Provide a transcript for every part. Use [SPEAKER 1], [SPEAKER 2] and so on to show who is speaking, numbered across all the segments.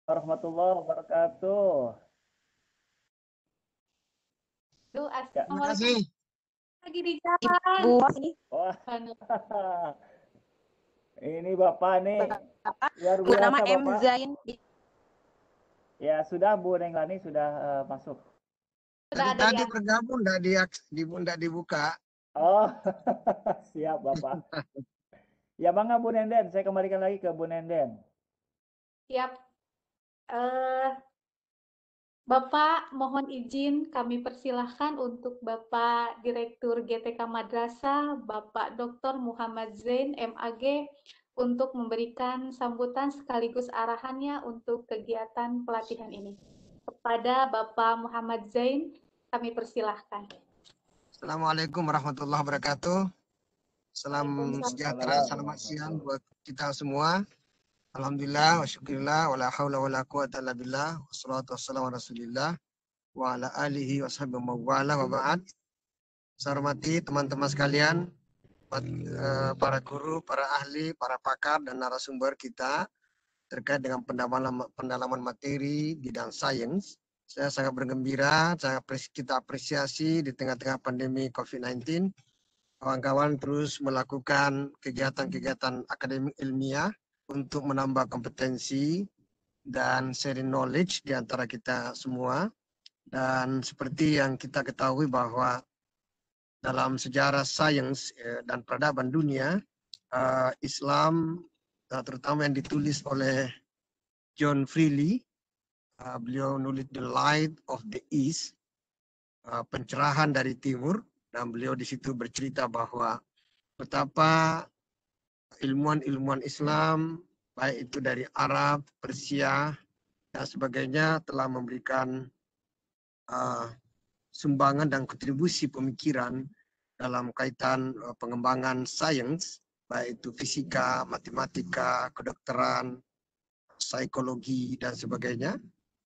[SPEAKER 1] Warahmatullahi wabarakatuh.
[SPEAKER 2] Duh,
[SPEAKER 1] Ya.
[SPEAKER 3] Terima
[SPEAKER 2] assalamualaikum
[SPEAKER 3] kasih.
[SPEAKER 2] lagi di jalan.
[SPEAKER 4] Bu,
[SPEAKER 1] Wah,
[SPEAKER 2] Anu,
[SPEAKER 1] ini Bapak nih
[SPEAKER 4] Bapak
[SPEAKER 1] luar
[SPEAKER 4] bernama
[SPEAKER 1] biasa
[SPEAKER 4] M.
[SPEAKER 1] Bapak.
[SPEAKER 4] Zain.
[SPEAKER 1] Ya sudah Bu Nenglani sudah masuk.
[SPEAKER 2] sudah ada
[SPEAKER 3] Tadi
[SPEAKER 2] di atas.
[SPEAKER 3] bergabung enggak dibuka.
[SPEAKER 1] Oh, siap Bapak. Ya bangga Bu Nenden, saya kembalikan lagi ke Bu Nenden.
[SPEAKER 2] Siap. Eh, Bapak, mohon izin kami persilahkan untuk Bapak Direktur GTK Madrasah, Bapak Dr. Muhammad Zain, MAG, untuk memberikan sambutan sekaligus arahannya untuk kegiatan pelatihan ini. Kepada Bapak Muhammad Zain, kami persilahkan.
[SPEAKER 3] Assalamualaikum warahmatullahi wabarakatuh. Salam
[SPEAKER 2] Waalaikumsalam.
[SPEAKER 3] sejahtera, selamat siang buat kita semua. Alhamdulillah, wa syukurillah, wa la hawla wa la quwata illa billah, wassalatu wassalamu ala rasulillah, wa ala alihi wa sahbihi wa wala wa ba'd. Saya hormati teman-teman sekalian, para guru, para ahli, para pakar, dan narasumber kita terkait dengan pendalaman materi bidang sains. Saya sangat bergembira, kita apresiasi di tengah-tengah pandemi COVID-19, kawan-kawan terus melakukan kegiatan-kegiatan akademik ilmiah untuk menambah kompetensi dan sharing knowledge di antara kita semua. Dan seperti yang kita ketahui bahwa dalam sejarah sains dan peradaban dunia, Islam terutama yang ditulis oleh John Freely, beliau nulis The Light of the East, pencerahan dari timur, dan beliau di situ bercerita bahwa betapa ilmuwan-ilmuwan Islam, baik itu dari Arab, Persia, dan sebagainya, telah memberikan sumbangan dan kontribusi pemikiran dalam kaitan pengembangan sains, baik itu fisika, matematika, kedokteran, psikologi, dan sebagainya.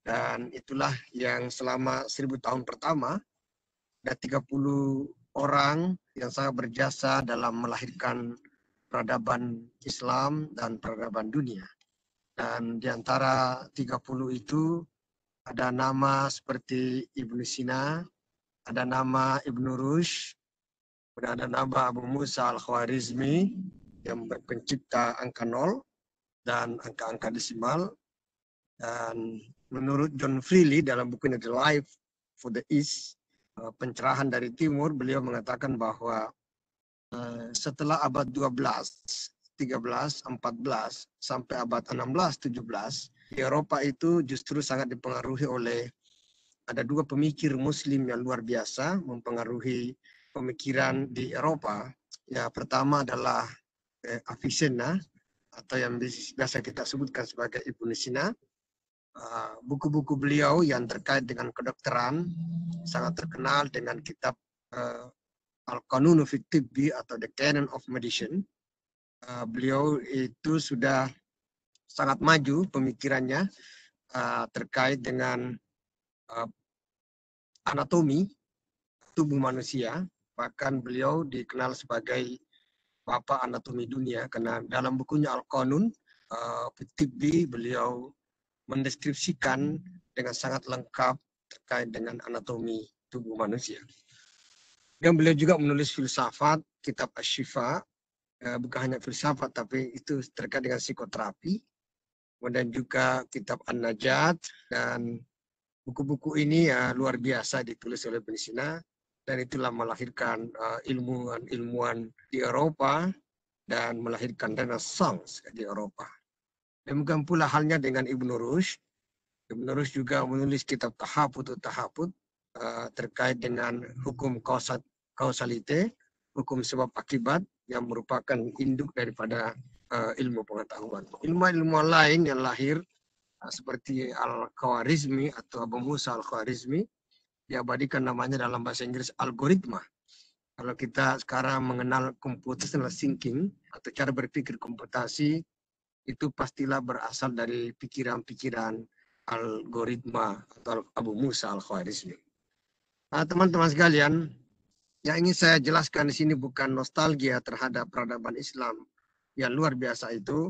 [SPEAKER 3] Dan itulah yang selama 1000 tahun pertama, ada 30 orang yang sangat berjasa dalam melahirkan peradaban Islam dan peradaban dunia. Dan di antara 30 itu ada nama seperti Ibnu Sina, ada nama Ibnu Rushd, ada nama Abu Musa Al-Khwarizmi yang pencipta angka 0 dan angka-angka desimal. Dan menurut John Freely dalam bukunya The Life for the East, pencerahan dari timur, beliau mengatakan bahwa setelah abad 12, 13, 14, sampai abad 16, 17, di Eropa itu justru sangat dipengaruhi oleh ada dua pemikir muslim yang luar biasa mempengaruhi pemikiran di Eropa. Ya, pertama adalah Avicenna, atau yang biasa kita sebutkan sebagai Ibnu Sina. Buku-buku beliau yang terkait dengan kedokteran sangat terkenal dengan kitab Al-Qanun fi Tibbi atau The Canon of Medicine. Beliau itu sudah sangat maju pemikirannya terkait dengan anatomi tubuh manusia. Bahkan beliau dikenal sebagai Bapak Anatomi Dunia karena dalam bukunya Al-Qanun fi Tibbi beliau mendeskripsikan dengan sangat lengkap terkait dengan anatomi tubuh manusia. Dan beliau juga menulis filsafat, kitab Asy-Syifa, bukan hanya filsafat tapi itu terkait dengan psikoterapi. Kemudian juga kitab An-Najat, dan buku-buku ini luar biasa ditulis oleh Ibnu Sina, dan itulah melahirkan ilmuwan-ilmuwan di Eropa dan melahirkan Renaissance di Eropa. Demikian pula halnya dengan Ibnu Rushd. Ibnu Rushd juga menulis kitab Tahaput terkait dengan hukum kausalite, hukum sebab akibat yang merupakan induk daripada ilmu pengetahuan. Ilmu-ilmu lain yang lahir seperti Al-Khwarizmi atau Abu Musa Al-Khwarizmi, diabadikan namanya dalam bahasa Inggris algoritma. Kalau kita sekarang mengenal computational thinking atau cara berpikir komputasi, itu pastilah berasal dari pikiran-pikiran algoritma atau Abu Musa Al-Khwarizmi. Teman-teman sekalian, yang ingin saya jelaskan di sini bukan nostalgia terhadap peradaban Islam yang luar biasa itu,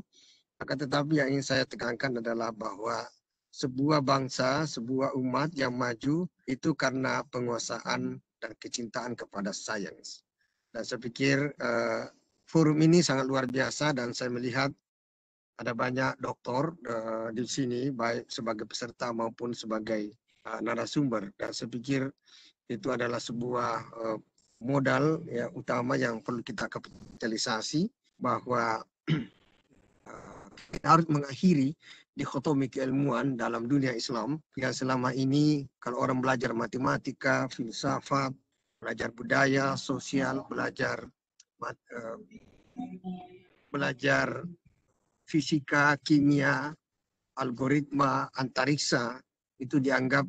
[SPEAKER 3] akan tetapi yang ingin saya tekankan adalah bahwa sebuah bangsa, sebuah umat yang maju itu karena penguasaan dan kecintaan kepada sains. Dan saya pikir forum ini sangat luar biasa dan saya melihat ada banyak doktor di sini, baik sebagai peserta maupun sebagai narasumber. Dan saya pikir itu adalah sebuah modal ya, utama yang perlu kita kapitalisasi, bahwa kita harus mengakhiri dikotomi keilmuan dalam dunia Islam yang selama ini kalau orang belajar matematika, filsafat, belajar budaya, sosial, belajar fisika, kimia, algoritma, antariksa, itu dianggap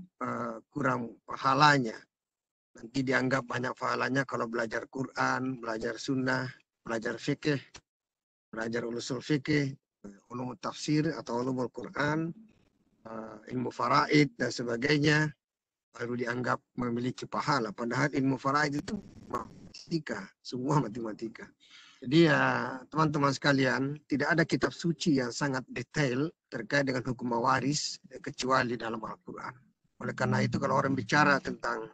[SPEAKER 3] kurang pahalanya. Nanti dianggap banyak pahalanya kalau belajar Quran, belajar sunnah, belajar fikih, belajar usul fikih, ulum tafsir atau ulumul Quran, ilmu faraid dan sebagainya, baru dianggap memiliki pahala. Padahal ilmu faraid itu matematika, semua matematika. Jadi ya teman-teman sekalian, tidak ada kitab suci yang sangat detail terkait dengan hukum mawaris kecuali dalam Al-Quran. Oleh karena itu kalau orang bicara tentang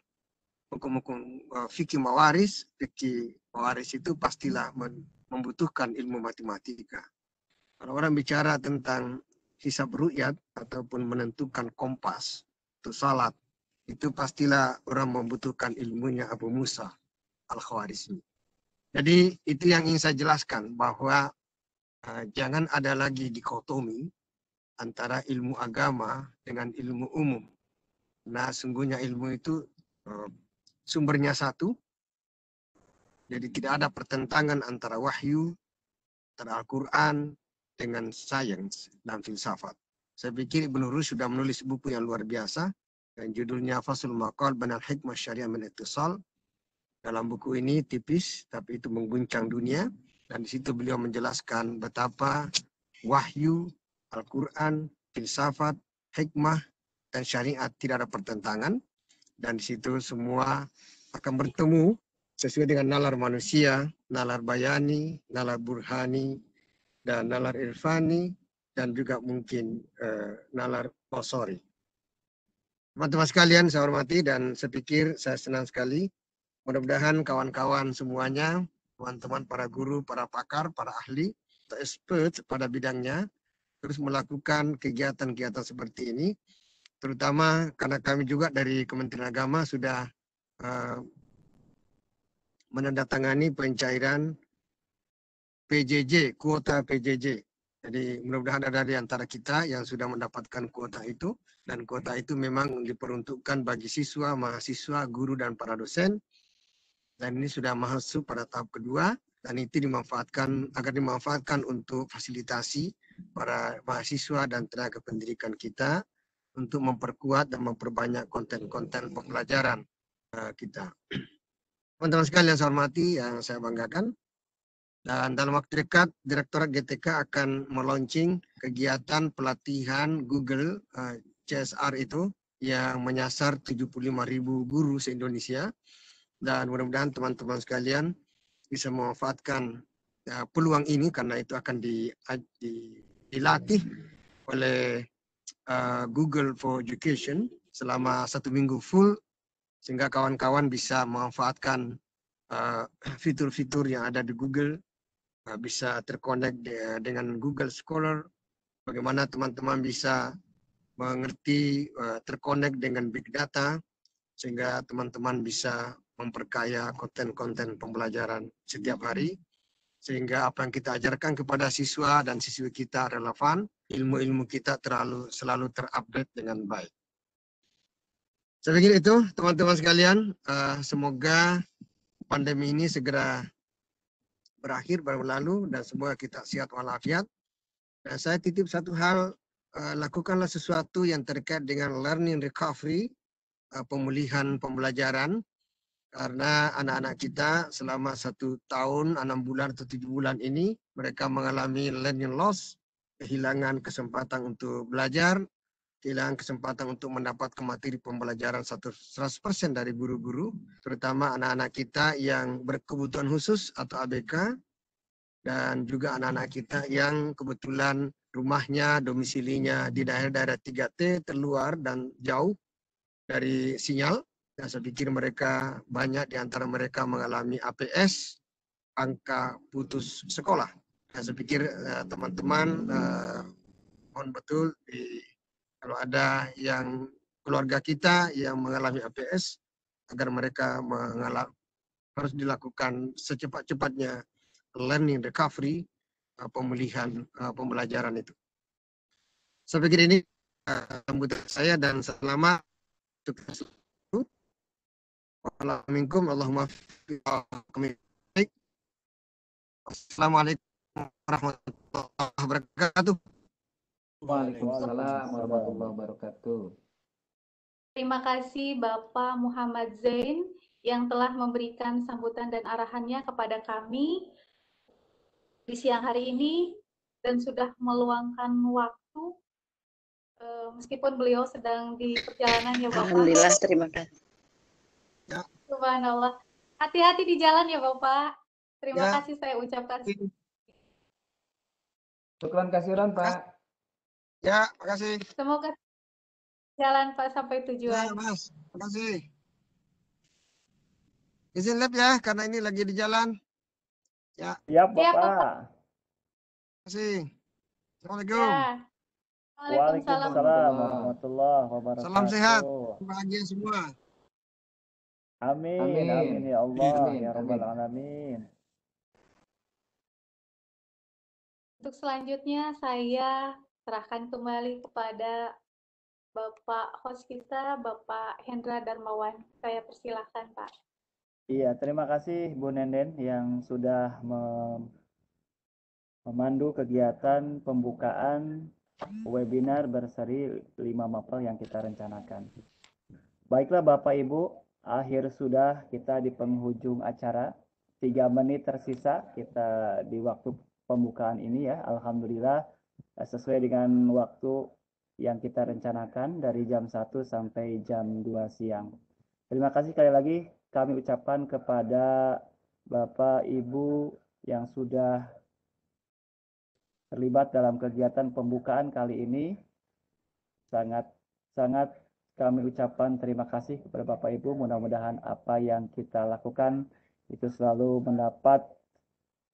[SPEAKER 3] hukum-hukum fikih mawaris itu pastilah membutuhkan ilmu matematika. Kalau orang bicara tentang hisab ru'yat ataupun menentukan kompas untuk salat, itu pastilah orang membutuhkan ilmunya Abu Musa Al-Khawarizmi. Jadi itu yang ingin saya jelaskan, bahwa jangan ada lagi dikotomi antara ilmu agama dengan ilmu umum. Nah, sungguhnya ilmu itu sumbernya satu, jadi tidak ada pertentangan antara wahyu, antara Al-Quran, dengan sains dan filsafat. Saya pikir Ibnu Rushd sudah menulis buku yang luar biasa, yang judulnya Faslul Maqal Bainal Hikmah Syariah min Ittisal. Dalam buku ini tipis, tapi itu mengguncang dunia, dan di situ beliau menjelaskan betapa wahyu, Al-Quran, filsafat, hikmah, dan syariat tidak ada pertentangan, dan di situ semua akan bertemu sesuai dengan nalar manusia, nalar bayani, nalar burhani, dan nalar irfani, dan juga mungkin nalar basari. Teman-teman sekalian saya hormati, dan saya pikir saya senang sekali. Mudah-mudahan kawan-kawan semuanya, teman-teman para guru, para pakar, para ahli, atau expert pada bidangnya, terus melakukan kegiatan-kegiatan seperti ini. Terutama karena kami juga dari Kementerian Agama sudah menandatangani pencairan PJJ, kuota PJJ. Jadi mudah-mudahan ada di antara kita yang sudah mendapatkan kuota itu, dan kuota itu memang diperuntukkan bagi siswa, mahasiswa, guru, dan para dosen. Dan ini sudah masuk pada tahap kedua, dan itu dimanfaatkan agar dimanfaatkan untuk fasilitasi para mahasiswa dan tenaga pendidikan kita untuk memperkuat dan memperbanyak konten-konten pembelajaran kita. Teman-teman sekalian saya hormati, yang saya banggakan, dan dalam waktu dekat Direktorat GTK akan melaunching kegiatan pelatihan Google CSR itu yang menyasar 75.000 guru se-Indonesia. Dan mudah-mudahan teman-teman sekalian bisa memanfaatkan peluang ini, karena itu akan dilatih oleh Google for Education selama 1 minggu full, sehingga kawan-kawan bisa memanfaatkan fitur-fitur yang ada di Google, bisa terkonek dengan Google Scholar, bagaimana teman-teman bisa mengerti terkonek dengan big data, sehingga teman-teman bisa memperkaya konten-konten pembelajaran setiap hari, sehingga apa yang kita ajarkan kepada siswa dan siswi kita relevan, ilmu-ilmu kita selalu terupdate dengan baik. Saya pikir itu teman-teman sekalian, semoga pandemi ini segera berakhir, berlalu, dan semoga kita sehat walafiat. Dan saya titip satu hal, lakukanlah sesuatu yang terkait dengan learning recovery, pemulihan pembelajaran, karena anak-anak kita selama 1 tahun, 6 bulan atau 7 bulan ini, mereka mengalami learning loss, kehilangan kesempatan untuk belajar, kehilangan kesempatan untuk mendapatkan materi pembelajaran 100% dari guru-guru, terutama anak-anak kita yang berkebutuhan khusus atau ABK, dan juga anak-anak kita yang kebetulan rumahnya, domisilinya di daerah-daerah 3T, terluar dan jauh dari sinyal. Dan saya pikir mereka, banyak di antara mereka mengalami APS, angka putus sekolah. Dan saya pikir teman-teman mohon betul kalau ada yang keluarga kita yang mengalami APS, agar mereka harus dilakukan secepat-cepatnya learning recovery, pemulihan pembelajaran itu. Saya pikir ini sambutan saya dan selamat untuk Assalamualaikum Assalamualaikum warahmatullahi wabarakatuh.
[SPEAKER 4] Waalaikumsalam warahmatullahi wabarakatuh.
[SPEAKER 2] Terima kasih Bapak Muhammad Zain yang telah memberikan sambutan dan arahannya kepada kami di siang hari ini dan sudah meluangkan waktu meskipun beliau sedang di perjalanan ya Bapak.
[SPEAKER 5] Alhamdulillah, terima kasih.
[SPEAKER 3] Ya.
[SPEAKER 2] Subhanallah. Hati-hati di jalan ya Bapak. Terima
[SPEAKER 3] Ya.
[SPEAKER 2] kasih saya ucapkan.
[SPEAKER 4] Syukran kasiran Pak.
[SPEAKER 3] Ya, makasih.
[SPEAKER 2] Semoga jalan Pak sampai
[SPEAKER 3] Ya,
[SPEAKER 2] tujuan.
[SPEAKER 3] Mas, makasih. Izin lab ya, karena ini lagi di jalan. Ya,
[SPEAKER 1] Siap,
[SPEAKER 2] Siap,
[SPEAKER 1] Bapak.
[SPEAKER 2] Bapak.
[SPEAKER 3] makasih. Assalamualaikum.
[SPEAKER 2] Ya. Waalaikumsalam.
[SPEAKER 1] Waalaikumsalam warahmatullahi wabarakatuh.
[SPEAKER 3] Salam sehat. Bahagia semua.
[SPEAKER 1] Amin,
[SPEAKER 4] Amin.
[SPEAKER 1] amin ya Allah,
[SPEAKER 4] Amin,
[SPEAKER 1] ya Rabbal
[SPEAKER 4] amin.
[SPEAKER 1] Alamin.
[SPEAKER 2] Untuk selanjutnya saya serahkan kembali kepada Bapak host kita, Bapak Hendra Darmawan. Saya persilahkan, Pak.
[SPEAKER 1] Iya, terima kasih Bu Nenden yang sudah memandu kegiatan pembukaan webinar berseri 5 mapel yang kita rencanakan. Baiklah Bapak Ibu, akhir sudah kita di penghujung acara. 3 menit tersisa kita di waktu pembukaan ini ya. Alhamdulillah sesuai dengan waktu yang kita rencanakan dari jam 1 sampai jam 2 siang. Terima kasih sekali lagi kami ucapkan kepada Bapak Ibu yang sudah terlibat dalam kegiatan pembukaan kali ini. Sangat kami ucapkan terima kasih kepada Bapak Ibu. Mudah-mudahan apa yang kita lakukan itu selalu mendapat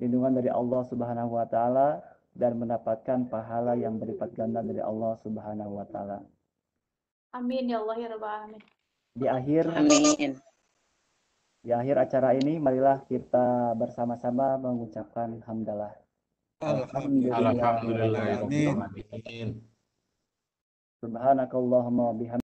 [SPEAKER 1] lindungan dari Allah Subhanahu wa taala dan mendapatkan pahala yang berlipat ganda dari Allah Subhanahu wa taala.
[SPEAKER 2] Amin ya Allah ya Rabbal Alamin.
[SPEAKER 1] Di akhir
[SPEAKER 5] Amin.
[SPEAKER 1] acara ini marilah kita bersama-sama mengucapkan hamdalah.
[SPEAKER 6] Alhamdulillah.
[SPEAKER 1] Subhanakallahumma wa bihamdika